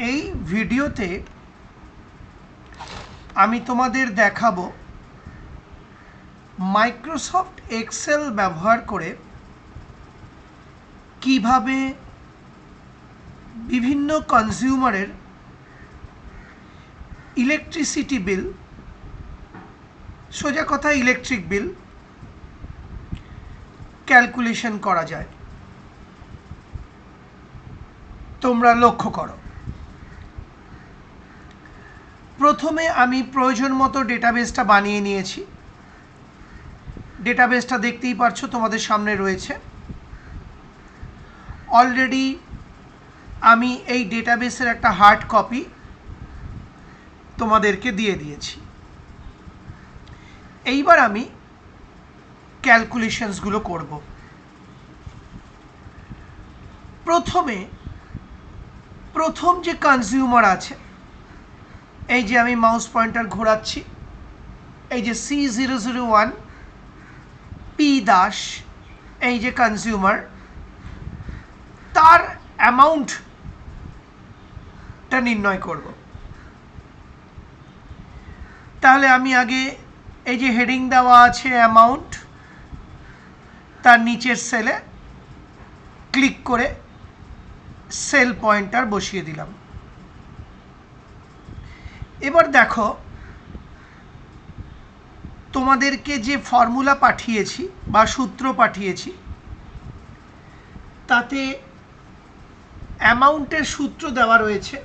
এই ভিডিওতে আমি তোমাদের দেখাবো মাইক্রোসফট এক্সেল ব্যবহার করে কিভাবে বিভিন্ন কনজিউমারের ইলেকট্রিসিটি বিল, সোজা কথা ইলেকট্রিক বিল ক্যালকুলেশন করা যায়। তোমরা লক্ষ্য করো, প্রথমে আমি প্রয়োজন মতো ডেটাবেসটা বানিয়ে নিয়েছি। ডেটাবেসটা দেখতেই পারছো তোমাদের সামনে রয়েছে। অলরেডি আমি এই ডেটাবেসের একটা হার্ড কপি তোমাদেরকে দিয়ে দিয়েছি। এইবার আমি ক্যালকুলেশনসগুলো করব। প্রথম যে কনজিউমার আছে, এই যে আমি মাউস পয়েন্টার ঘোরাচ্ছি, এই যে C001 পি দাস, এই যে কনজিউমার, তার অ্যামাউন্টটা নির্ণয় করব। তাহলে আমি আগে এই যে হেডিং দেওয়া আছে অ্যামাউন্ট, তার নিচের সেলে ক্লিক করে সেল পয়েন্টার বসিয়ে দিলাম। এবার দেখো, তোমাদেরকে যে ফর্মুলা পাঠিয়েছি বা সূত্র পাঠিয়েছি, তাতে অ্যামাউন্টের সূত্র দেওয়া রয়েছে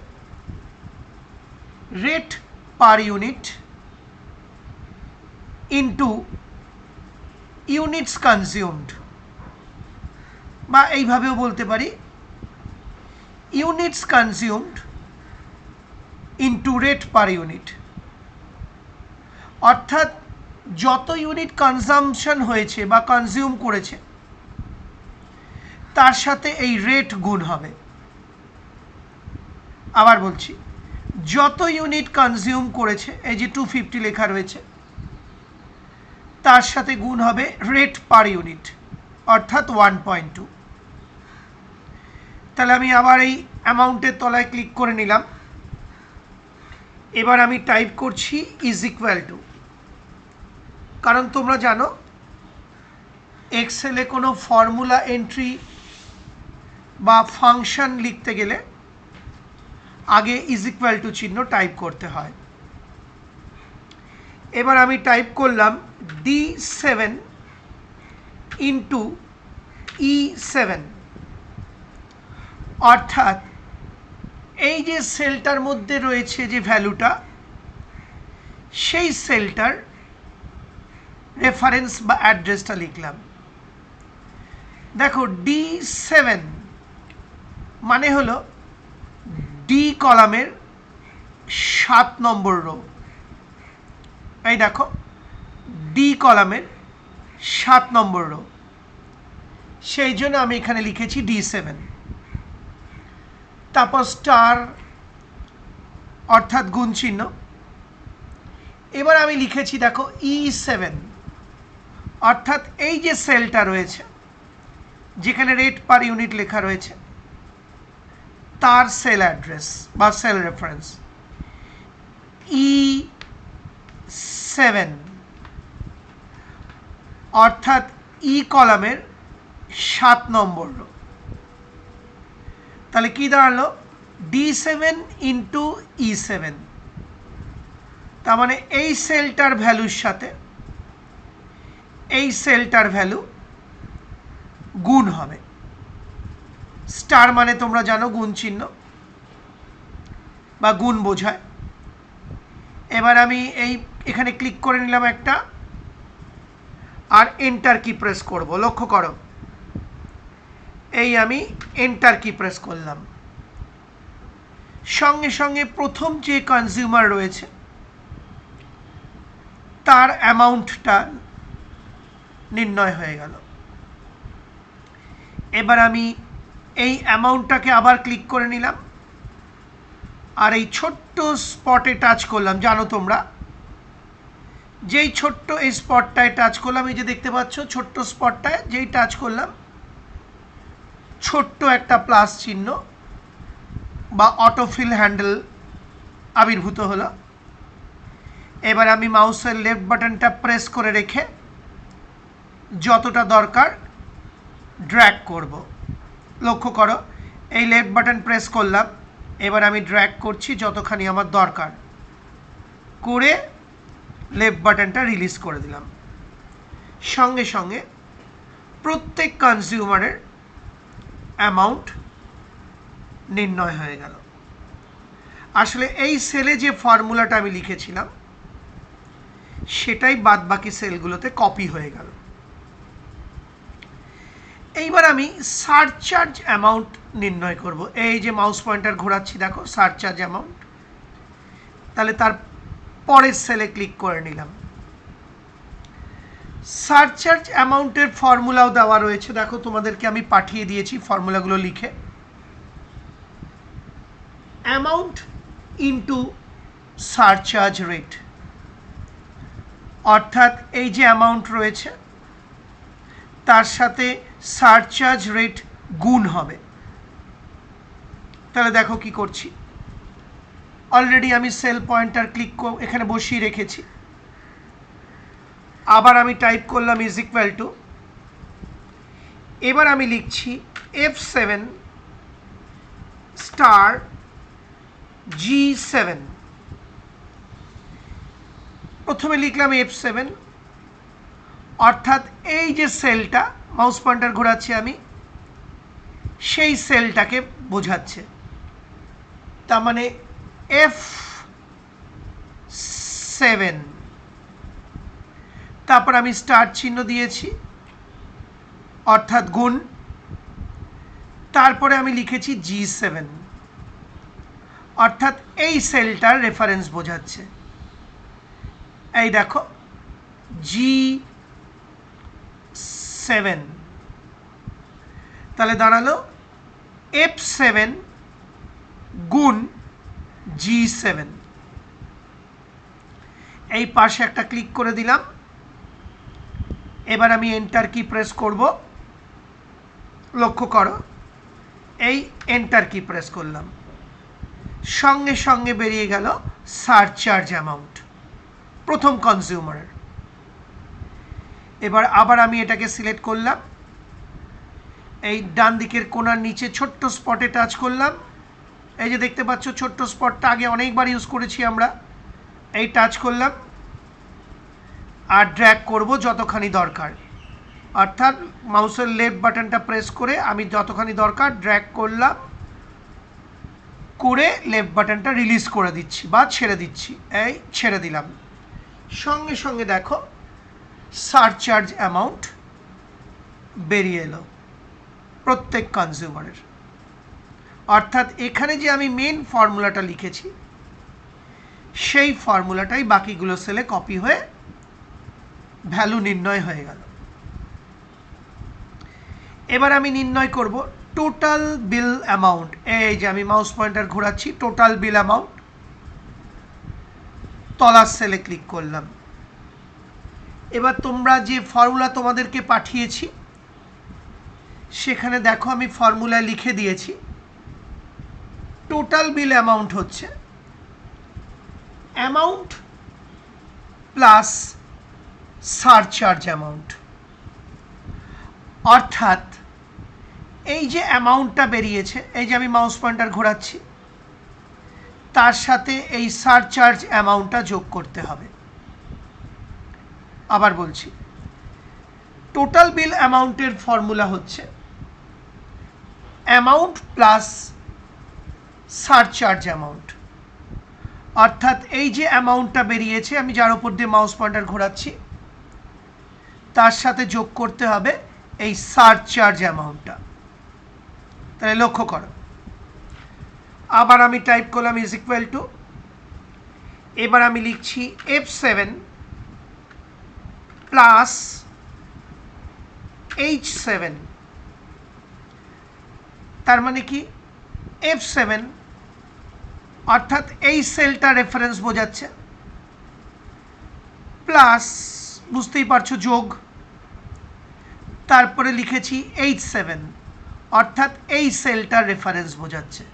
rate per unit into units consumed, বা এইভাবেও বলতে পারি units consumed into rate per unit. অর্থাৎ যত ইউনিট কনজামশন হয়েছে বা কনজিউম করেছে তার সাথে এই রেট গুণ হবে। আবার বলছি, যত ইউনিট কনজিউম করেছে, এই যে 250 লেখা রয়েছে, তার সাথে গুণ হবে রেট পার ইউনিট, অর্থাৎ 1.2। তাহলে আমি আবার এই অ্যামাউন্টের তলায় ক্লিক করে নিলাম। এবার আমি টাইপ করছি ইজ ইকুয়াল টু, কারণ তোমরা জানো এক্সেলে কোনো ফর্মুলা এন্ট্রি বা ফাংশন লিখতে গেলে আগে ইজ ইকুয়াল টু চিহ্ন টাইপ করতে হয়। এবার আমি টাইপ করলাম D7 ইন্টু E7, অর্থাৎ এই যে সেলটার মধ্যে রয়েছে যে ভ্যালুটা, সেই সেলটার রেফারেন্স বা অ্যাড্রেসটা লিখলাম। দেখো, D7 মানে হলো ডি কলামের 7 নম্বর রো। এই দেখো, ডি কলামের 7 নম্বর রো, সেই জন্য আমি এখানে লিখেছি D7। তারপর স্টার, অর্থাৎ গুণ চিহ্ন। এবার আমি লিখেছি দেখো E7, অর্থাৎ এই যে সেলটা রয়েছে যেখানে রেট পার ইউনিট লেখা রয়েছে, তার সেল অ্যাড্রেস বা সেল রেফারেন্স E7, অর্থাৎ ই কলামের 7 নম্বর রো। তাহলে কি দাঁড়ালো? D7 ইন্টু E7, তার মানে এই সেলটার ভ্যালুর সাথে এই সেলটার ভ্যালু গুণ হবে। স্টার মানে তোমরা জানো গুণ চিহ্ন বা গুণ বোঝায়। এবার আমি এখানে ক্লিক করে নিলাম একটা, আর এন্টার কি প্রেস করব। লক্ষ্য করো, এই আমি এন্টার কি প্রেস করলাম। সঙ্গে সঙ্গে প্রথম যে কনজিউমার রয়েছে তার অ্যামাউন্টটা নির্ণয় হয়ে গেল। এবার আমি এই অ্যামাউন্টটাকে আবার ক্লিক করে নিলাম, আর এই ছোট্ট স্পটে টাচ করলাম। জানো তোমরা, যেই ছোট্ট এই স্পটটায় টাচ করলাম, এই যে দেখতে পাচ্ছ ছোট্ট স্পটটায় যেই টাচ করলাম, ছোট্ট একটা প্লাস চিহ্ন বা অটোফিল হ্যান্ডেল আবির্ভূত হলো। এবার আমি মাউসের লেফট বাটনটা প্রেস করে রেখে যতটা দরকার ড্র্যাগ করব। লক্ষ্য করো, এই লেফট বাটন প্রেস করলাম, এবার আমি ড্র্যাগ করছি যতখানি আমার দরকার, করে লেফট বাটনটা রিলিজ করে দিলাম। সঙ্গে সঙ্গে প্রত্যেক কনজিউমারের অ্যামাউন্ট নির্ণয় হয়ে গেল। আসলে এই সেলে যে ফর্মুলাটা আমি লিখেছিলাম সেটাই বাদ বাকি সেলগুলোতে কপি হয়ে গেল। এইবার আমি সারচার্জ অ্যামাউন্ট নির্ণয় করব। এই যে মাউস পয়েন্টার ঘোরাচ্ছি, দেখো সারচার্জ অ্যামাউন্ট। তাহলে তার পরের সেলে ক্লিক করে নিলাম। সারচার্জ অ্যামাউন্টের ফর্মুলাও দেওয়া রয়েছে, দেখো তোমাদেরকে আমি পাঠিয়ে দিয়েছি ফর্মুলাগুলো লিখে। অ্যামাউন্ট ইন্টু সারচার্জ রেট, অর্থাৎ এই যে অ্যামাউন্ট রয়েছে তার সাথে সারচার্জ রেট গুণ হবে। তাহলে দেখো কি করছি, অলরেডি আমি সেল পয়েন্টার ক্লিক এখানে বসিয়ে রেখেছি। আবার আমি টাইপ করলাম ইজ ইকুয়াল টু, এবার আমি লিখছি F7 স্টার G7। প্রথমে লিখলাম F7, অর্থাৎ এই যে সেলটা মাউস পয়েন্টার ঘোরাচ্ছি আমি, সেই সেলটাকে বোঝাচ্ছে। তার মানে F7, তারপর আমি স্টার চিহ্ন দিয়েছি অর্থাৎ গুণ, তারপরে আমি লিখেছি G7, অর্থাৎ এই সেলটার রেফারেন্স বোঝাচ্ছে। এই দেখো G7, তাহলে দাঁড়ালো F7 গুণ G7। এই পাশে একটা ক্লিক করে দিলাম। এবার আমি এন্টার কি প্রেস করব। লক্ষ্য করো, এই এন্টার কি প্রেস করলাম, সঙ্গে সঙ্গে বেরিয়ে গেল সারচার্জ অ্যামাউন্ট প্রথম কনজিউমারের। এবার আবার আমি এটাকে সিলেক্ট করলাম, এই ডান দিকের কোণার নিচে ছোট্ট স্পটে টাচ করলাম। এই যে দেখতে পাচ্ছ ছোট্ট স্পটটা আগে অনেকবার ইউজ করেছি আমরা। এই টাচ করলাম আর ড্র্যাগ করব যতখানি দরকার, অর্থাৎ মাউসের লেফট বাটনটা প্রেস করে আমি যতখানি দরকার ড্র্যাগ করলাম, করে লেফট বাটনটা রিলিজ করে দিচ্ছি বা ছেড়ে দিচ্ছি। এই ছেড়ে দিলাম, সঙ্গে সঙ্গে দেখো সারচার্জ অ্যামাউন্ট বেরিয়ে এলো প্রত্যেক কনজিউমারের। অর্থাৎ এখানে যে আমি মেন ফর্মুলাটা লিখেছি সেই ফর্মুলাটাই বাকিগুলো সেলে কপি হয়ে ভ্যালু নির্ণয় হয়ে গেল। এবার আমি নির্ণয় করব টোটাল বিল অ্যামাউন্ট। এই যে আমি মাউস পয়েন্টার ঘোরাচ্ছি, টোটাল বিল অ্যামাউন্ট, তলার সেলে ক্লিক করলাম। এবার তোমরা যে ফর্মুলা তোমাদেরকে পাঠিয়েছি সেখানে দেখো আমি ফর্মুলা লিখে দিয়েছি। টোটাল বিল অ্যামাউন্ট হচ্ছে অ্যামাউন্ট প্লাস সারচার্জ অ্যামাউন্ট, অর্থাৎ এই যে অ্যামাউন্টটা বেরিয়েছে, এই যে আমি মাউস পয়েন্টার ঘোরাচ্ছি, তার সাথে এই সারচার্জ অ্যামাউন্টটা যোগ করতে হবে। আবার বলছি, টোটাল বিল অ্যামাউন্টের ফর্মুলা হচ্ছে অ্যামাউন্ট প্লাস সারচার্জ অ্যামাউন্ট, অর্থাৎ এই যে অ্যামাউন্টটা বেরিয়েছে আমি যার উপর দিয়ে মাউস পয়েন্টার ঘোরাচ্ছি তার সাথে যোগ করতে হবে এই সারচার্জ অ্যামাউন্টটা। তাহলে লক্ষ্য করো, আবার আমি টাইপ করলাম ইজ ইকুয়াল টু, এবার আমি লিখছি F7 প্লাস H7, তার মানে কি F7 অর্থাৎ এই সেলটা রেফারেন্স বোঝাচ্ছে, প্লাস বুঝতেই পারছো যোগ, তারপরে লিখেছি H7 অর্থাৎ এই সেলটা রেফারেন্স বোঝাচ্ছে।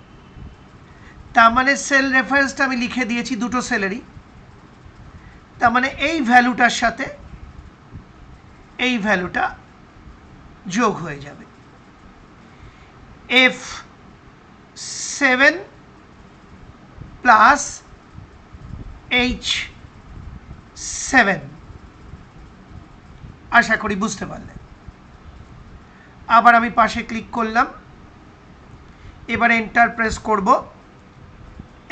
তার মানে সেল রেফারেন্সটা আমি লিখে দিয়েছি দুটো সেলেরই, তার মানে এই ভ্যালুটার সাথে এই ভ্যালুটা যোগ হয়ে যাবে। F7 প্লাস H7, আশা করি বুঝতে পারলে। আবার আমি পাশে ক্লিক করলাম, এবার এন্টার প্রেস করব,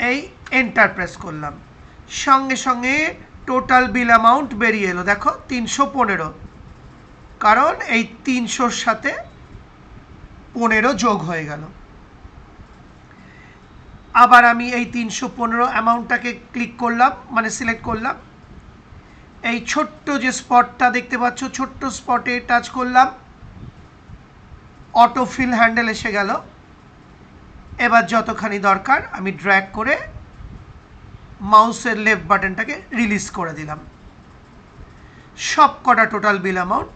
এই এন্টার প্রেস করলাম, সঙ্গে সঙ্গে টোটাল বিল অ্যামাউন্ট বেরিয়ে এলো, দেখো 315, কারণ এই 300-র সাথে 15 যোগ হয়ে গেল। আবার আমি এই 315 অ্যামাউন্টটাকে ক্লিক করলাম, মানে সিলেক্ট করলাম, এই ছোট্ট যে স্পটটা দেখতে পাচ্ছ, ছোট্ট স্পটে টাচ করলাম, অটো ফিল হ্যান্ডেল এসে গেল। এবার যতখানি দরকার আমি ড্র্যাগ করে মাউসের লেফট বাটনটাকে রিলিজ করে দিলাম, সব কটা টোটাল বিল অ্যামাউন্ট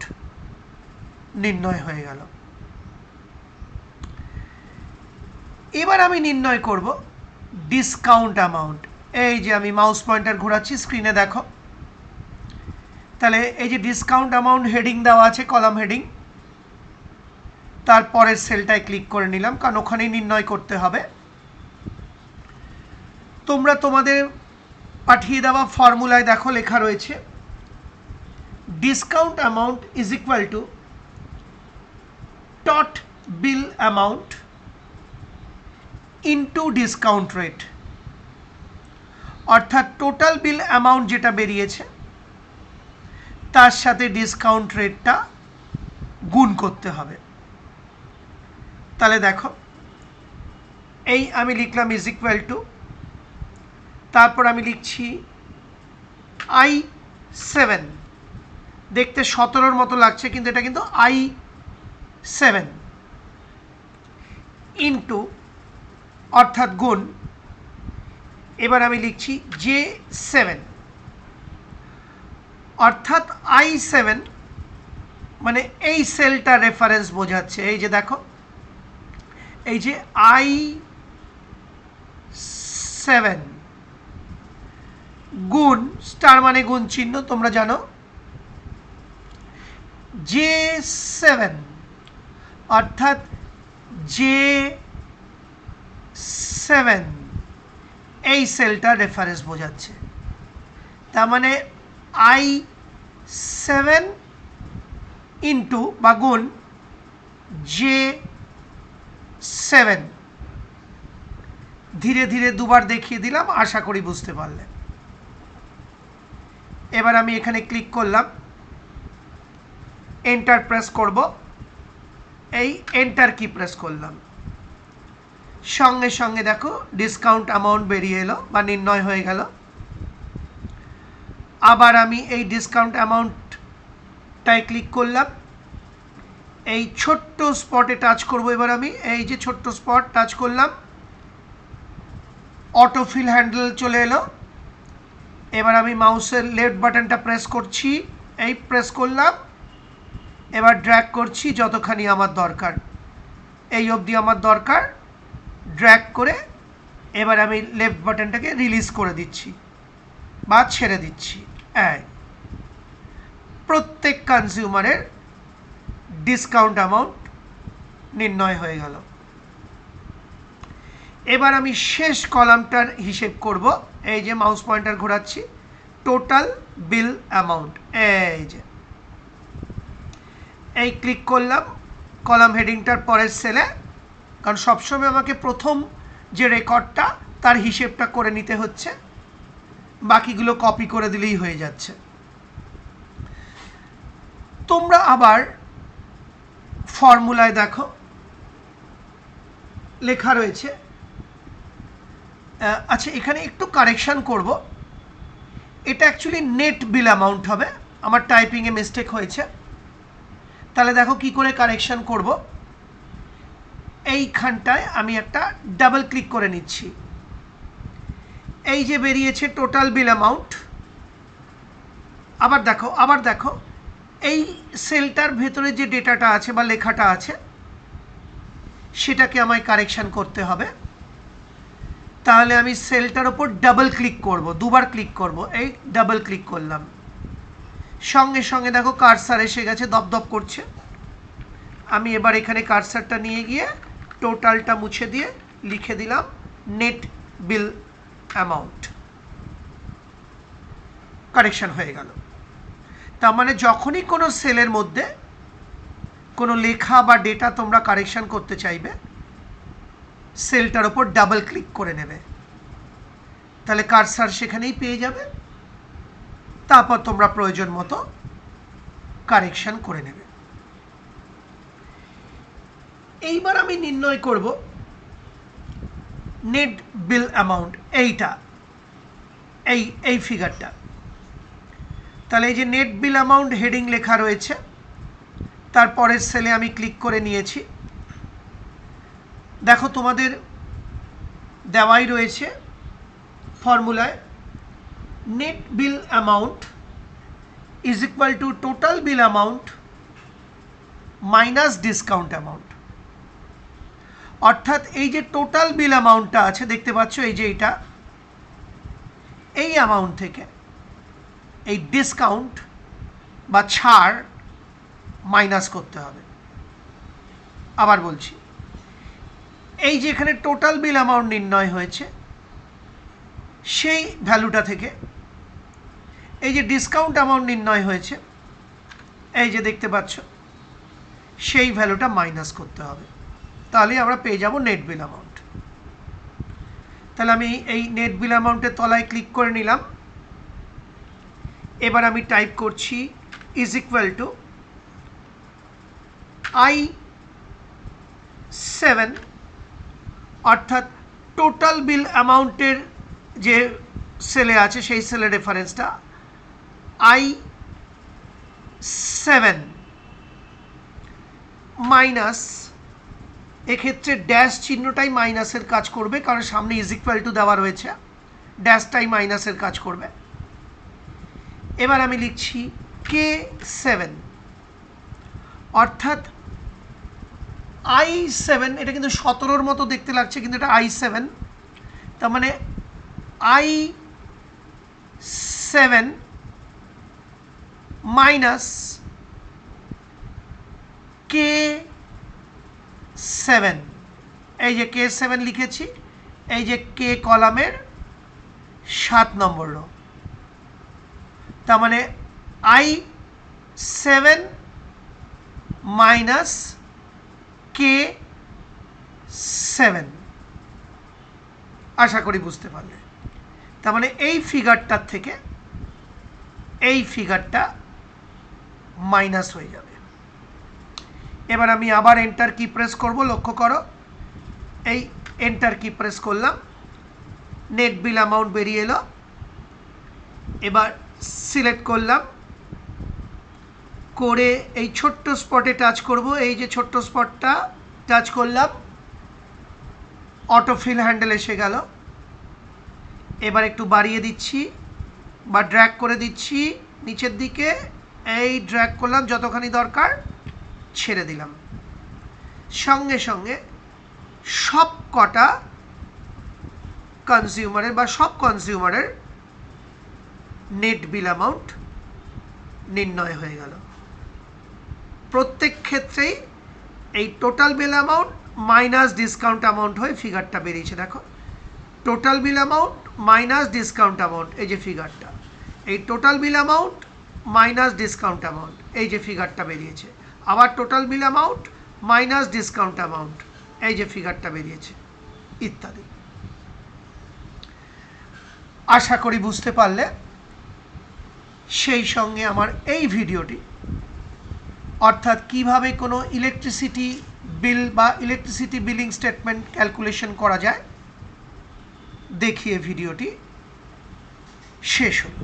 নির্ণয় হয়ে গেল। এবার আমি নির্ণয় করব ডিসকাউন্ট অ্যামাউন্ট। এই যে আমি মাউস পয়েন্টার ঘোরাচ্ছি, স্ক্রিনে দেখো, তাহলে এই যে ডিসকাউন্ট অ্যামাউন্ট হেডিং দেওয়া আছে, কলাম হেডিং, তারপরের সেলটায় ক্লিক করে নিলাম, কারণ ওখানেই নির্ণয় করতে হবে। তোমরা তোমাদের পাঠিয়ে দেওয়া ফর্মুলায় দেখো লেখা রয়েছে discount amount is equal two taught bill amount into discount rate, অর্থাৎ টোটাল বিল অ্যামাউন্ট যেটা বেরিয়েছে তার সাথে ডিসকাউন্ট রেটটা গুণ করতে হবে। তাহলে দেখো, এই আমি লিখলাম ইজ ইকুয়াল টু, তারপর আমি লিখছি I7, দেখতে 17-র মতো লাগছে কিন্তু এটা কিন্তু I7 ইনটু, অর্থাৎ গুণ, এবার আমি লিখছি J7, অর্থাৎ I7 মানে এই সেলটা রেফারেন্স বোঝাচ্ছে। এই যে দেখো, এই যে I7 গুণ স্টার মানে গুণ চিহ্ন, তোমরা জানো, J7 অর্থাৎ J7 এই সেলটা রেফারেন্স বোঝাচ্ছে। তার মানে I7 ইন্টু বা গুণ J7, ধীরে ধীরে দুবার দেখিয়ে দিলাম, আশা করি বুঝতে পারলে। এবার আমি এখানে ক্লিক করলাম, এন্টার প্রেস করব, এই এন্টার কি প্রেস করলাম, সঙ্গে সঙ্গে দেখো ডিসকাউন্ট অ্যামাউন্ট বেরিয়ে এলো বা নির্ণয় হয়ে গেল। আবার আমি এই ডিসকাউন্ট অ্যামাউন্টটায় ক্লিক করলাম, এই ছোট্ট স্পটে টাচ করব, এবার আমি এই যে ছোট্ট স্পট টাচ করলাম, অটো ফিল হ্যান্ডেল চলে এলো। এবার আমি মাউসের লেফট বাটনটা প্রেস করছি, এই প্রেস করলাম, এবার ড্র্যাগ করছি যতখানি আমার দরকার, এই অবধি আমার দরকার, ড্র্যাগ করে এবার আমি লেফট বাটনটাকে রিলিজ করে দিচ্ছি বা ছেড়ে দিচ্ছি। প্রত্যেক কনজিউমারের ডিসকাউন্ট অ্যামাউন্ট নির্ণয় হয়ে গেল। এবার আমি শেষ কলামটার হিসেব করব, এই যে মাউস পয়েন্টার ঘোরাচ্ছি, টোটাল বিল অ্যামাউন্ট, এই যে এই ক্লিক করলাম কলাম হেডিংটার পরের সেলে, কারণ সবসময় আমাকে প্রথম যে রেকর্ডটা তার হিসেবটা করে নিতে হচ্ছে, বাকিগুলো কপি করে দিলেই হয়ে যাচ্ছে। তোমরা আবার ফর্মুলায় দেখো লেখা রয়েছে, আচ্ছা এখানে একটু কারেকশান করব, এটা অ্যাকচুয়ালি নেট বিল অ্যামাউন্ট হবে, আমার টাইপিংয়ে মিস্টেক হয়েছে। তাহলে দেখো কি করে কারেকশান করব, এইখানটায় আমি একটা ডাবল ক্লিক করে নিচ্ছি, এই যে বেরিয়েছে টোটাল বিল অ্যামাউন্ট। আবার দেখো এই সেলটার ভেতরে যে ডেটাটা আছে বা লেখাটা আছে সেটাকে আমায় কারেকশান করতে হবে। তাহলে আমি সেলটার ওপর ডাবল ক্লিক করব, দুবার ক্লিক করব, এই ডাবল ক্লিক করলাম, সঙ্গে সঙ্গে দেখো কার্সার এসে গেছে, দপদপ করছে। আমি এবার এখানে কার্সারটা নিয়ে গিয়ে টোটালটা মুছে দিয়ে লিখে দিলাম নেট বিল অ্যামাউন্ট। কারেকশন হয়ে গেল। তার মানে যখনই কোনো সেলের মধ্যে কোনো লেখা বা ডেটা তোমরা কারেকশন করতে চাইবে, সেলটার ওপর ডাবল ক্লিক করে নেবে, তাহলে কার্সার সেখানেই পেয়ে যাবে। তারপর তোমরা প্রয়োজন মতো কারেকশন করে নেবে। এইবার আমি নির্ণয় করব নেট বিল অ্যামাউন্ট, এই ফিগারটা। তাহলে এই যে নেট বিল অ্যামাউন্ট হেডিং লেখা রয়েছে, তারপরের সেলে আমি ক্লিক করে নিয়েছি। দেখো তোমাদের দেওয়াই রয়েছে ফর্মুলায়, net bill amount is equal to total bill amount minus discount amount. অর্থাৎ এই যে টোটাল বিল অ্যামাউন্টটা আছে দেখতে পাচ্ছ, এই যে এইটা, এই অ্যামাউন্ট থেকে এই ডিসকাউন্ট বা ছাড় মাইনাস করতে হবে। আবার বলছি, এই যে এখানে টোটাল বিল অ্যামাউন্ট নির্ণয় হয়েছে, সেই ভ্যালুটা থেকে এই যে ডিসকাউন্ট অ্যামাউন্ট নির্ণয় হয়েছে, এই যে দেখতে পাচ্ছ, সেই ভ্যালুটা মাইনাস করতে হবে। তাহলে আমরা পেয়ে যাব নেট বিল অ্যামাউন্ট। তাহলে আমি এই নেট বিল অ্যামাউন্টের তলায় ক্লিক করে নিলাম। এবার আমি টাইপ করছি ইজ ইকুয়াল টু I7, অর্থাৎ টোটাল বিল অ্যামাউন্টের যে সেলে আছে সেই সেলের রেফারেন্সটা I7 মাইনাস, এক্ষেত্রে ড্যাশ চিহ্নটাই মাইনাসের কাজ করবে, কারণ সামনে ইজ ইকুয়াল টু দেওয়া রয়েছে, ড্যাশটাই মাইনাসের কাজ করবে। এবার আমি লিখছি K7, অর্থাৎ I7, এটা কিন্তু 17-র মতো দেখতে লাগছে, কিন্তু এটা I7। তার মানে I7 মাইনাস K7, এই যে K7 লিখেছি, এই যে K কলামের 7 নম্বর রো। তার মানে I7 মাইনাস K7। আশা করি বুঝতে পারলে। তার মানে এই ফিগারটার থেকে এই ফিগারটা মাইনাস হয়ে যাবে। এবার আমি আবার এন্টার কি প্রেস করব, লক্ষ্য করো, এই এন্টার কি প্রেস করলাম, নেট বিল অ্যামাউন্ট বেরিয়ে এলো। এবার সিলেক্ট করলাম, করে এই ছোট্ট স্পটে টাচ করব, এই যে ছোট্ট স্পটটা টাচ করলাম, অটোফিল হ্যান্ডেল এসে গেল। এবার একটু বাড়িয়ে দিচ্ছি বা ড্র্যাগ করে দিচ্ছি নিচের দিকে, এই ড্র্যাগ করলাম, যতখানি দরকার ছেড়ে দিলাম। সঙ্গে সঙ্গে সব কটা কনজিউমারের বা সব কনজিউমারের নেট বিল অ্যামাউন্ট নির্ণয় হয়ে গেল। প্রত্যেক ক্ষেত্রেই এই total bill amount minus discount amount হয়ে ফিগারটা বেরিয়েছে। দেখো, total bill amount minus discount amount, এই যে ফিগারটা, এই total bill amount minus discount amount, এই যে ফিগারটা বেরিয়েছে। আবার total bill amount minus discount amount, এই যে ফিগারটা বেরিয়েছে, ইত্যাদি। আশা করি বুঝতে পারলে। সেই সঙ্গে আমার এই ভিডিওটি, অর্থাৎ কিভাবে কোনো ইলেকট্রিসিটি বিল বা ইলেকট্রিসিটি বিলিং স্টেটমেন্ট ক্যালকুলেশন করা যায় দেখিয়ে ভিডিওটি শেষ হলো।